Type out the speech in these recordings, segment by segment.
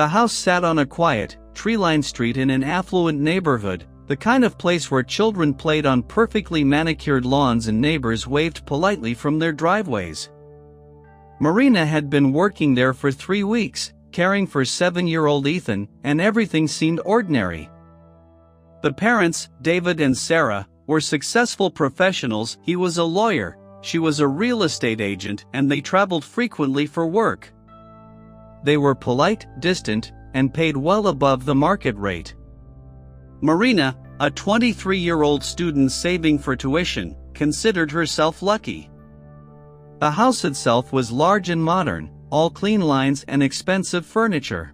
The house sat on a quiet, tree-lined street in an affluent neighborhood, the kind of place where children played on perfectly manicured lawns and neighbors waved politely from their driveways. Marina had been working there for 3 weeks, caring for 7-year-old Ethan, and everything seemed ordinary. The parents, David and Sarah, were successful professionals. He was a lawyer, she was a real estate agent, and they traveled frequently for work. They were polite, distant, and paid well above the market rate. Marina, a 23-year-old student saving for tuition, considered herself lucky. The house itself was large and modern, all clean lines and expensive furniture.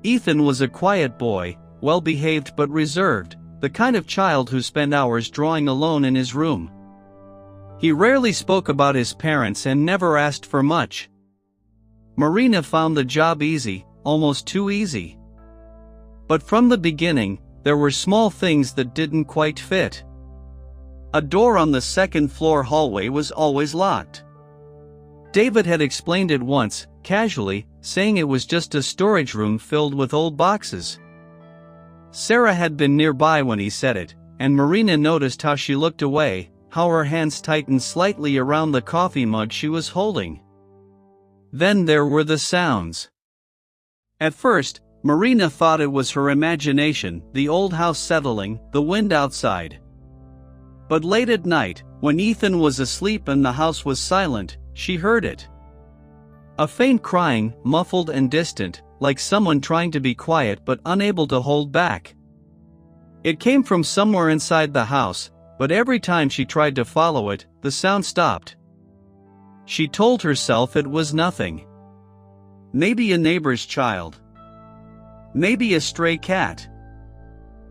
Ethan was a quiet boy, well-behaved but reserved, the kind of child who spent hours drawing alone in his room. He rarely spoke about his parents and never asked for much. Marina found the job easy, almost too easy. But from the beginning, there were small things that didn't quite fit. A door on the second-floor hallway was always locked. David had explained it once, casually, saying it was just a storage room filled with old boxes. Sarah had been nearby when he said it, and Marina noticed how she looked away, how her hands tightened slightly around the coffee mug she was holding. Then there were the sounds. At first, Marina thought it was her imagination, the old house settling, the wind outside. But late at night, when Ethan was asleep and the house was silent, she heard it. A faint crying, muffled and distant, like someone trying to be quiet but unable to hold back. It came from somewhere inside the house, but every time she tried to follow it, the sound stopped. She told herself it was nothing. Maybe a neighbor's child. Maybe a stray cat.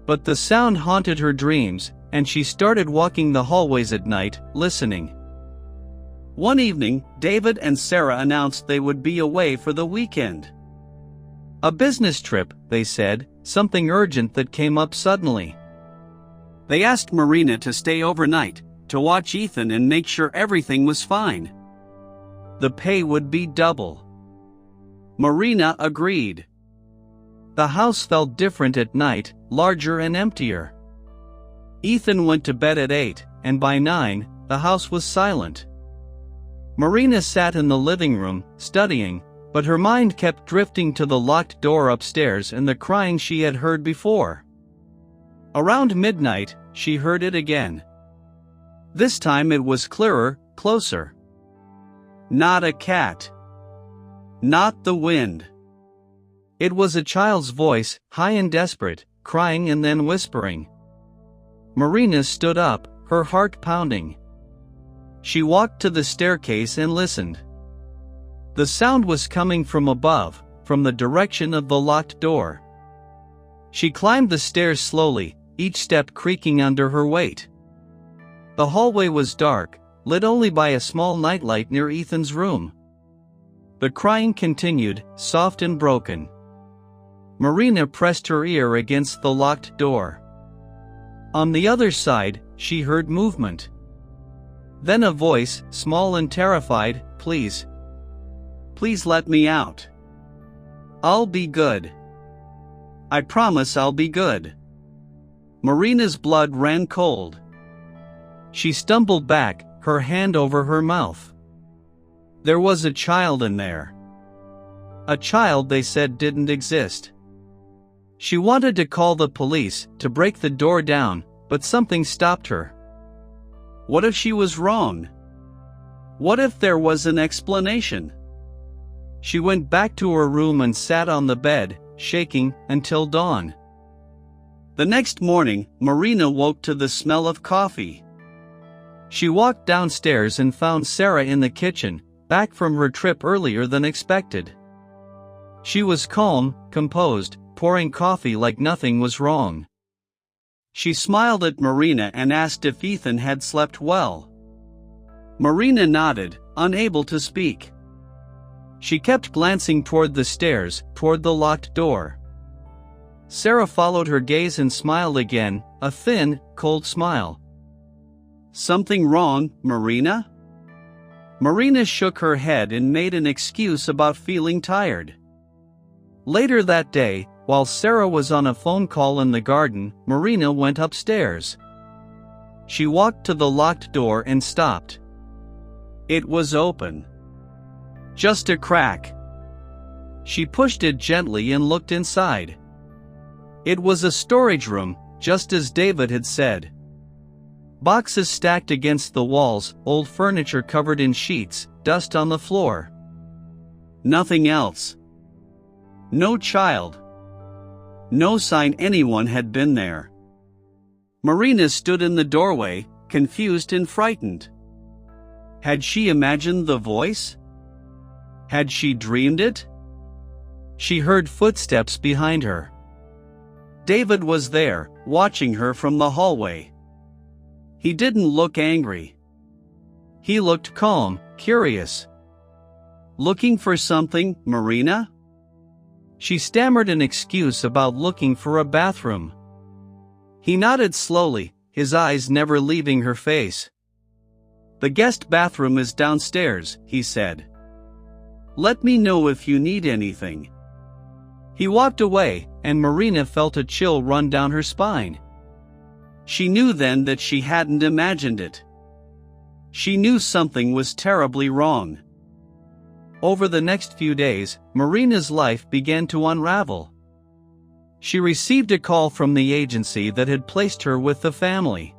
But the sound haunted her dreams, and she started walking the hallways at night, listening. One evening, David and Sarah announced they would be away for the weekend. A business trip, they said, something urgent that came up suddenly. They asked Marina to stay overnight, to watch Ethan and make sure everything was fine. The pay would be double. Marina agreed. The house felt different at night, larger and emptier. Ethan went to bed at 8, and by 9, the house was silent. Marina sat in the living room, studying, but her mind kept drifting to the locked door upstairs and the crying she had heard before. Around midnight, she heard it again. This time it was clearer, closer. Not a cat. Not the wind. It was a child's voice, high and desperate, crying and then whispering. Marina stood up, her heart pounding. She walked to the staircase and listened. The sound was coming from above, from the direction of the locked door. She climbed the stairs slowly, each step creaking under her weight. The hallway was dark, lit only by a small nightlight near Ethan's room. The crying continued, soft and broken. Marina pressed her ear against the locked door. On the other side, she heard movement. Then a voice, small and terrified, "Please. Please let me out. I'll be good. I promise I'll be good." Marina's blood ran cold. She stumbled back, her hand over her mouth. There was a child in there. A child they said didn't exist. She wanted to call the police, to break the door down, but something stopped her. What if she was wrong? What if there was an explanation? She went back to her room and sat on the bed, shaking, until dawn. The next morning, Marina woke to the smell of coffee. She walked downstairs and found Sarah in the kitchen, back from her trip earlier than expected. She was calm, composed, pouring coffee like nothing was wrong. She smiled at Marina and asked if Ethan had slept well. Marina nodded, unable to speak. She kept glancing toward the stairs, toward the locked door. Sarah followed her gaze and smiled again, a thin, cold smile. "Something wrong, Marina?" Marina shook her head and made an excuse about feeling tired. Later that day, while Sarah was on a phone call in the garden, Marina went upstairs. She walked to the locked door and stopped. It was open. Just a crack. She pushed it gently and looked inside. It was a storage room, just as David had said. Boxes stacked against the walls, old furniture covered in sheets, dust on the floor. Nothing else. No child. No sign anyone had been there. Marina stood in the doorway, confused and frightened. Had she imagined the voice? Had she dreamed it? She heard footsteps behind her. David was there, watching her from the hallway. He didn't look angry. He looked calm, curious. Looking for something, Marina? She stammered an excuse about looking for a bathroom. He nodded slowly, his eyes never leaving her face. The guest bathroom is downstairs, he said. Let me know if you need anything. He walked away, and Marina felt a chill run down her spine. She knew then that she hadn't imagined it. She knew something was terribly wrong. Over the next few days, Marina's life began to unravel. She received a call from the agency that had placed her with the family.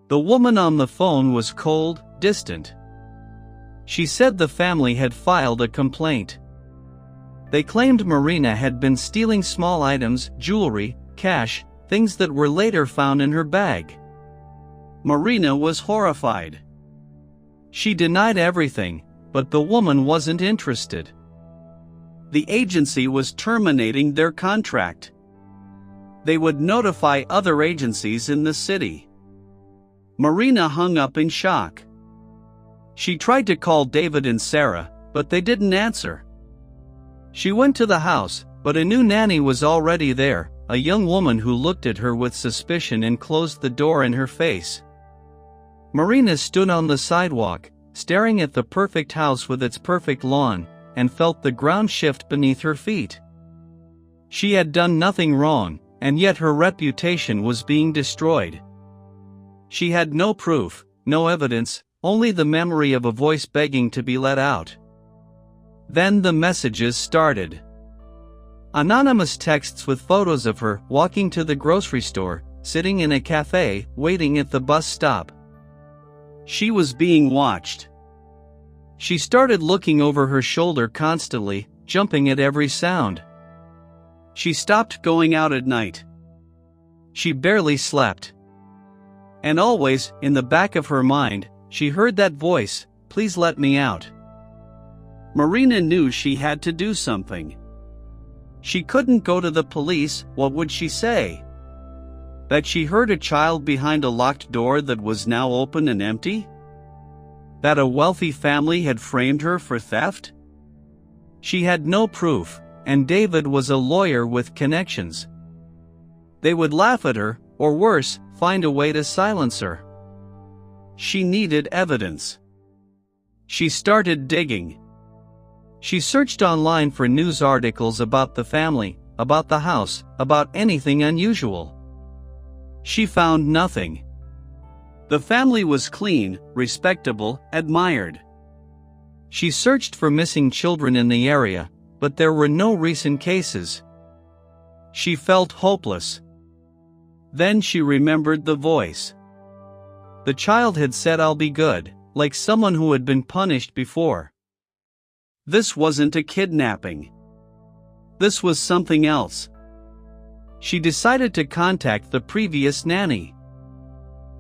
The woman on the phone was cold, distant. She said the family had filed a complaint. They claimed Marina had been stealing small items, jewelry, cash, things that were later found in her bag. Marina was horrified. She denied everything, but the woman wasn't interested. The agency was terminating their contract. They would notify other agencies in the city. Marina hung up in shock. She tried to call David and Sarah, but they didn't answer. She went to the house, but a new nanny was already there, a young woman who looked at her with suspicion and closed the door in her face. Marina stood on the sidewalk, staring at the perfect house with its perfect lawn, and felt the ground shift beneath her feet. She had done nothing wrong, and yet her reputation was being destroyed. She had no proof, no evidence, only the memory of a voice begging to be let out. Then the messages started. Anonymous texts with photos of her walking to the grocery store, sitting in a cafe, waiting at the bus stop. She was being watched. She started looking over her shoulder constantly, jumping at every sound. She stopped going out at night. She barely slept. And always, in the back of her mind, she heard that voice, "Please let me out." Marina knew she had to do something. She couldn't go to the police. What would she say? That she heard a child behind a locked door that was now open and empty? That a wealthy family had framed her for theft? She had no proof, and David was a lawyer with connections. They would laugh at her, or worse, find a way to silence her. She needed evidence. She started digging. She searched online for news articles about the family, about the house, about anything unusual. She found nothing. The family was clean, respectable, admired. She searched for missing children in the area, but there were no recent cases. She felt hopeless. Then she remembered the voice. The child had said, "I'll be good," like someone who had been punished before. This wasn't a kidnapping. This was something else. She decided to contact the previous nanny.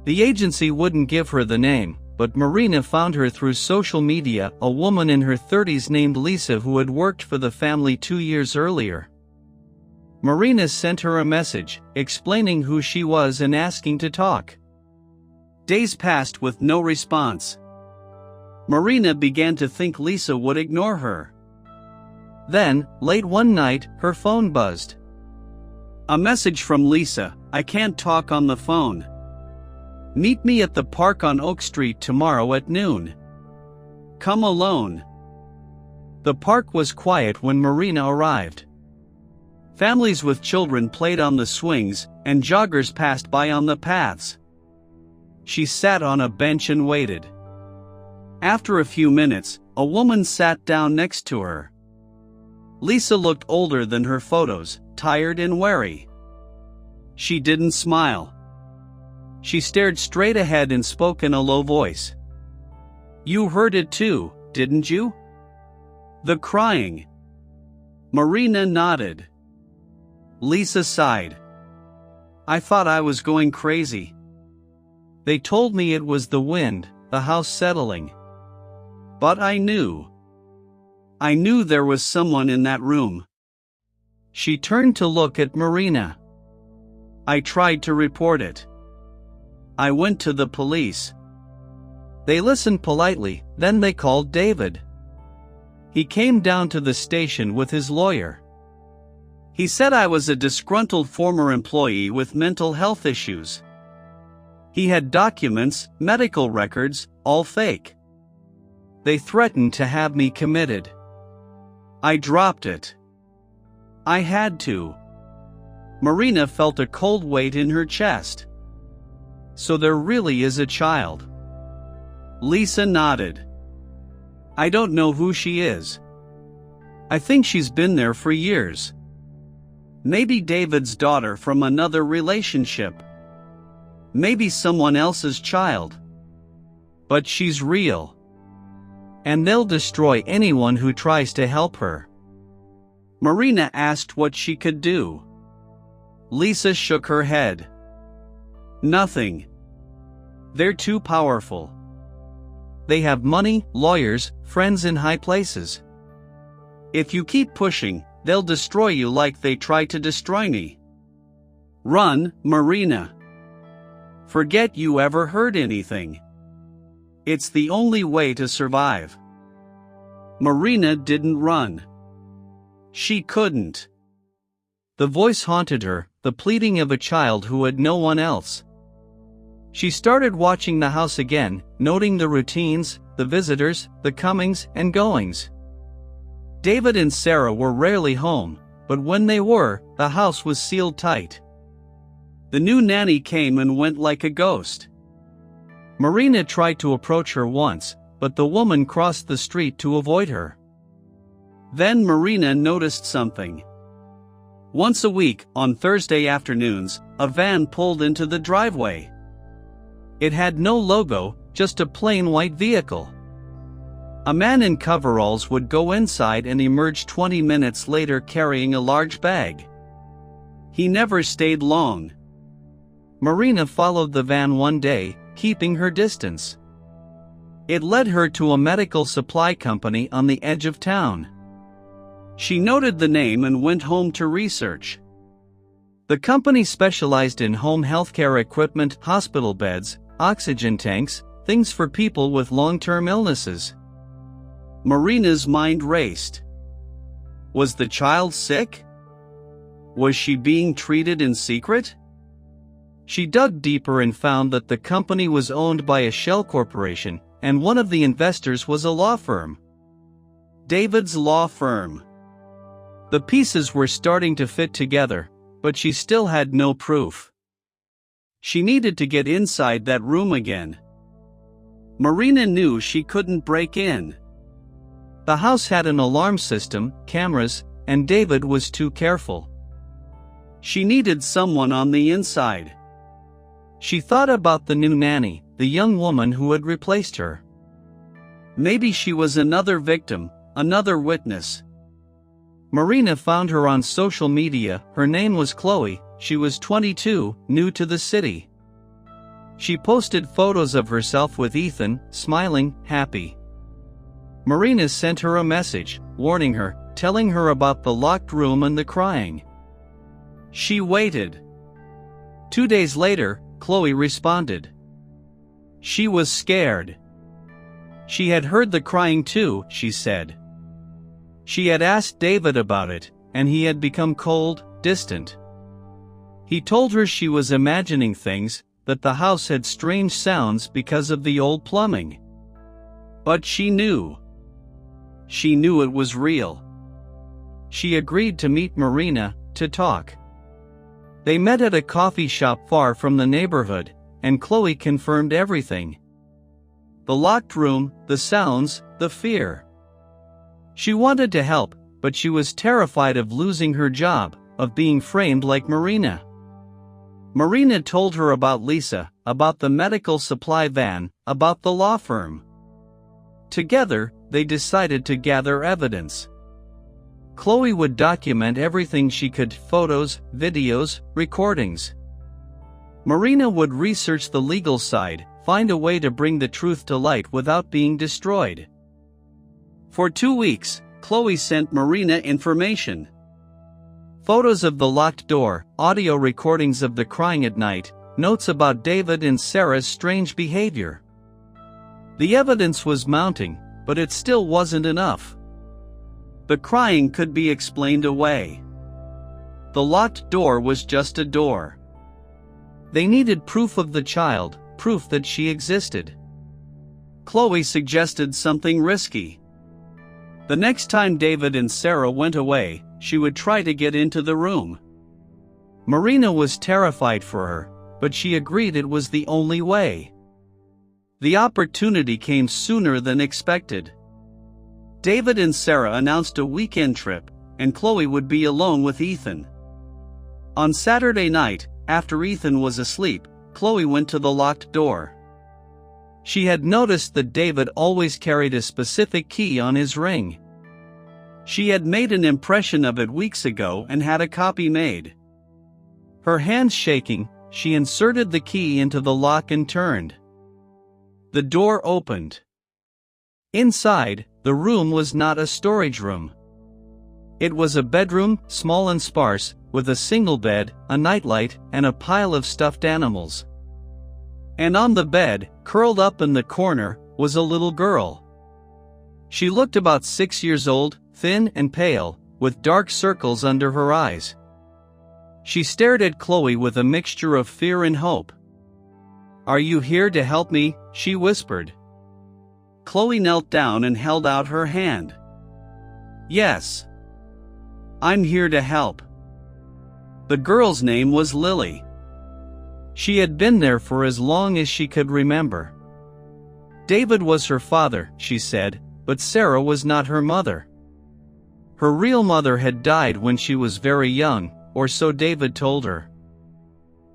The agency wouldn't give her the name, but Marina found her through social media, a woman in her 30s named Lisa who had worked for the family 2 years earlier. Marina sent her a message, explaining who she was and asking to talk. Days passed with no response. Marina began to think Lisa would ignore her. Then, late one night, her phone buzzed. A message from Lisa: "I can't talk on the phone. Meet me at the park on Oak Street tomorrow at noon. Come alone." The park was quiet when Marina arrived. Families with children played on the swings, and joggers passed by on the paths. She sat on a bench and waited. After a few minutes, a woman sat down next to her. Lisa looked older than her photos, tired and wary. She didn't smile. She stared straight ahead and spoke in a low voice. "You heard it too, didn't you? The crying." Marina nodded. Lisa sighed. "I thought I was going crazy. They told me it was the wind, the house settling. But I knew there was someone in that room." She turned to look at Marina. "I tried to report it. I went to the police. They listened politely, then they called David. He came down to the station with his lawyer. He said I was a disgruntled former employee with mental health issues. He had documents, medical records, all fake. They threatened to have me committed. I dropped it. I had to." Marina felt a cold weight in her chest. "So there really is a child?" Lisa nodded. "I don't know who she is. I think she's been there for years. Maybe David's daughter from another relationship. Maybe someone else's child. But she's real. And they'll destroy anyone who tries to help her." Marina asked what she could do. Lisa shook her head. "Nothing. They're too powerful. They have money, lawyers, friends in high places. If you keep pushing, they'll destroy you like they tried to destroy me. Run, Marina. Forget you ever heard anything. It's the only way to survive." Marina didn't run. She couldn't. The voice haunted her, the pleading of a child who had no one else. She started watching the house again, noting the routines, the visitors, the comings and goings. David and Sarah were rarely home, but when they were, the house was sealed tight. The new nanny came and went like a ghost. Marina tried to approach her once, but the woman crossed the street to avoid her. Then Marina noticed something. Once a week, on Thursday afternoons, a van pulled into the driveway. It had no logo, just a plain white vehicle. A man in coveralls would go inside and emerge 20 minutes later carrying a large bag. He never stayed long. Marina followed the van one day, keeping her distance. It led her to a medical supply company on the edge of town. She noted the name and went home to research. The company specialized in home healthcare equipment, hospital beds, oxygen tanks, things for people with long-term illnesses. Marina's mind raced. Was the child sick? Was she being treated in secret? She dug deeper and found that the company was owned by a shell corporation, and one of the investors was a law firm. David's law firm. The pieces were starting to fit together, but she still had no proof. She needed to get inside that room again. Marina knew she couldn't break in. The house had an alarm system, cameras, and David was too careful. She needed someone on the inside. She thought about the new nanny, the young woman who had replaced her. Maybe she was another victim, another witness. Marina found her on social media. Her name was Chloe. She was 22, new to the city. She posted photos of herself with Ethan, smiling, happy. Marina sent her a message, warning her, telling her about the locked room and the crying. She waited. 2 days later, Chloe responded. She was scared. She had heard the crying too, she said. She had asked David about it, and he had become cold, distant. He told her she was imagining things, that the house had strange sounds because of the old plumbing. But she knew. She knew it was real. She agreed to meet Marina, to talk. They met at a coffee shop far from the neighborhood, and Chloe confirmed everything. The locked room, the sounds, the fear. She wanted to help, but she was terrified of losing her job, of being framed like Marina. Marina told her about Lisa, about the medical supply van, about the law firm. Together, they decided to gather evidence. Chloe would document everything she could: photos, videos, recordings. Marina would research the legal side, find a way to bring the truth to light without being destroyed. For 2 weeks, Chloe sent Marina information. Photos of the locked door, audio recordings of the crying at night, notes about David and Sarah's strange behavior. The evidence was mounting, but it still wasn't enough. The crying could be explained away. The locked door was just a door. They needed proof of the child, proof that she existed. Chloe suggested something risky. The next time David and Sarah went away, she would try to get into the room. Marina was terrified for her, but she agreed it was the only way. The opportunity came sooner than expected. David and Sarah announced a weekend trip, and Chloe would be alone with Ethan. On Saturday night, after Ethan was asleep, Chloe went to the locked door. She had noticed that David always carried a specific key on his ring. She had made an impression of it weeks ago and had a copy made. Her hands shaking, she inserted the key into the lock and turned. The door opened. Inside, the room was not a storage room. It was a bedroom, small and sparse, with a single bed, a nightlight, and a pile of stuffed animals. And on the bed, curled up in the corner, was a little girl. She looked about 6 years old, thin and pale, with dark circles under her eyes. She stared at Chloe with a mixture of fear and hope. "Are you here to help me?" she whispered. Chloe knelt down and held out her hand. "Yes. I'm here to help." The girl's name was Lily. She had been there for as long as she could remember. David was her father, she said, but Sarah was not her mother. Her real mother had died when she was very young, or so David told her.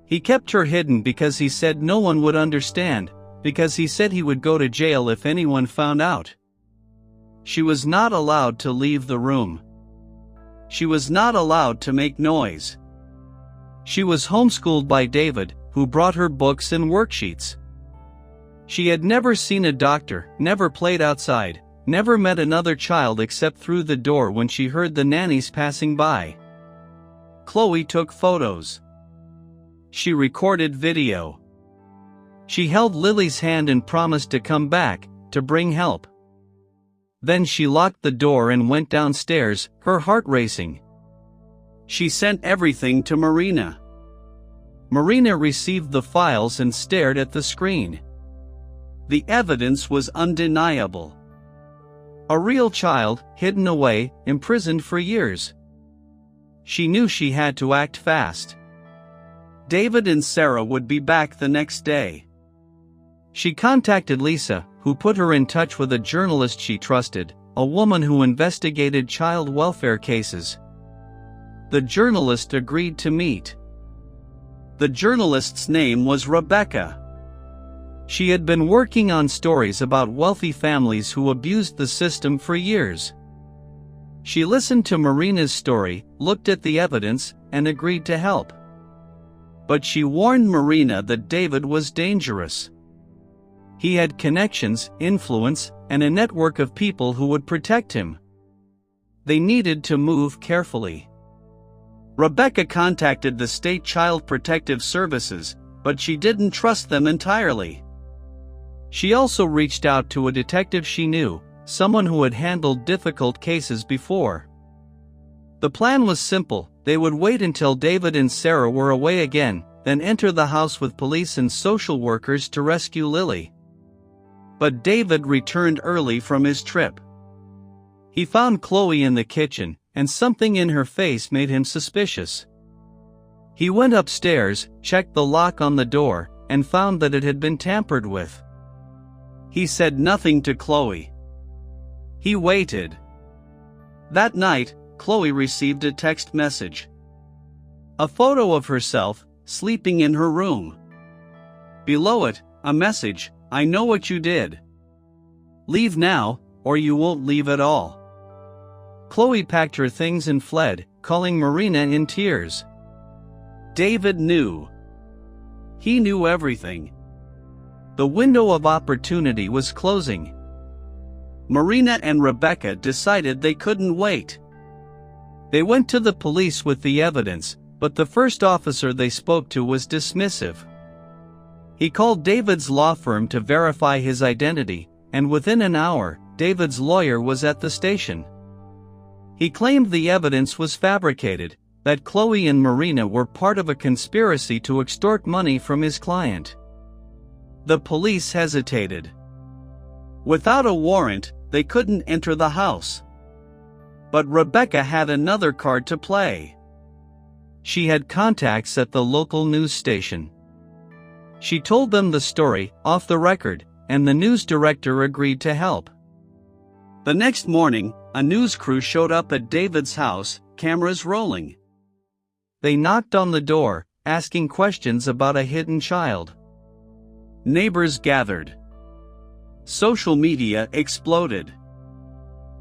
He kept her hidden because he said no one would understand, because he said he would go to jail if anyone found out. She was not allowed to leave the room. She was not allowed to make noise. She was homeschooled by David, who brought her books and worksheets. She had never seen a doctor, never played outside, never met another child except through the door when she heard the nannies passing by. Chloe took photos. She recorded video. She held Lily's hand and promised to come back, to bring help. Then she locked the door and went downstairs, her heart racing. She sent everything to Marina. Marina received the files and stared at the screen. The evidence was undeniable. A real child, hidden away, imprisoned for years. She knew she had to act fast. David and Sarah would be back the next day. She contacted Lisa, who put her in touch with a journalist she trusted, a woman who investigated child welfare cases. The journalist agreed to meet. The journalist's name was Rebecca. She had been working on stories about wealthy families who abused the system for years. She listened to Marina's story, looked at the evidence, and agreed to help. But she warned Marina that David was dangerous. He had connections, influence, and a network of people who would protect him. They needed to move carefully. Rebecca contacted the State Child Protective Services, but she didn't trust them entirely. She also reached out to a detective she knew, someone who had handled difficult cases before. The plan was simple: they would wait until David and Sarah were away again, then enter the house with police and social workers to rescue Lily. But David returned early from his trip. He found Chloe in the kitchen, and something in her face made him suspicious. He went upstairs, checked the lock on the door, and found that it had been tampered with. He said nothing to Chloe. He waited. That night, Chloe received a text message. A photo of herself, sleeping in her room. Below it, a message, "I know what you did. Leave now, or you won't leave at all." Chloe packed her things and fled, calling Marina in tears. David knew. He knew everything. The window of opportunity was closing. Marina and Rebecca decided they couldn't wait. They went to the police with the evidence, but the first officer they spoke to was dismissive. He called David's law firm to verify his identity, and within an hour, David's lawyer was at the station. He claimed the evidence was fabricated, that Chloe and Marina were part of a conspiracy to extort money from his client. The police hesitated. Without a warrant, they couldn't enter the house. But Rebecca had another card to play. She had contacts at the local news station. She told them the story, off the record, and the news director agreed to help. The next morning, a news crew showed up at David's house, cameras rolling. They knocked on the door, asking questions about a hidden child. Neighbors gathered. Social media exploded.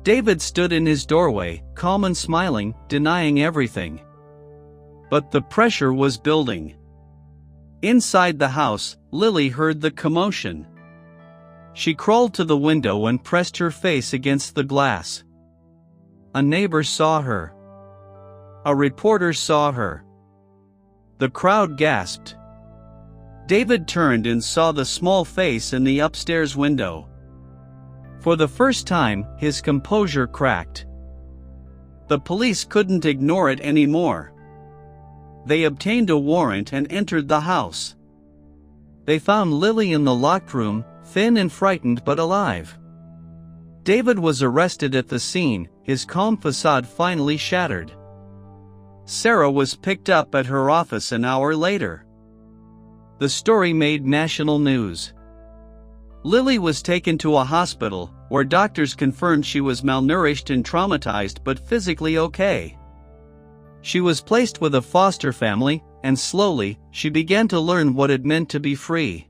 David stood in his doorway, calm and smiling, denying everything. But the pressure was building. Inside the house, Lily heard the commotion. She crawled to the window and pressed her face against the glass. A neighbor saw her. A reporter saw her. The crowd gasped. David turned and saw the small face in the upstairs window. For the first time, his composure cracked. The police couldn't ignore it anymore. They obtained a warrant and entered the house. They found Lily in the locked room, thin and frightened but alive. David was arrested at the scene, his calm facade finally shattered. Sarah was picked up at her office an hour later. The story made national news. Lily was taken to a hospital, where doctors confirmed she was malnourished and traumatized but physically okay. She was placed with a foster family, and slowly, she began to learn what it meant to be free.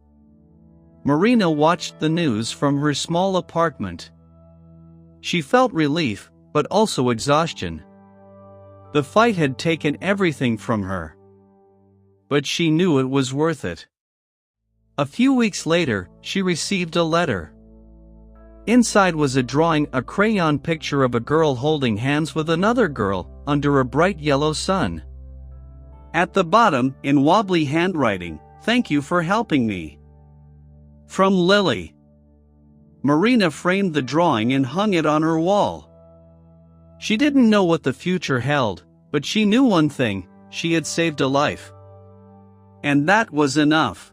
Marina watched the news from her small apartment. She felt relief, but also exhaustion. The fight had taken everything from her. But she knew it was worth it. A few weeks later, she received a letter. Inside was a drawing, a crayon picture of a girl holding hands with another girl, under a bright yellow sun. At the bottom, in wobbly handwriting, "Thank you for helping me. From Lily." Marina framed the drawing and hung it on her wall. She didn't know what the future held, but she knew one thing: she had saved a life. And that was enough.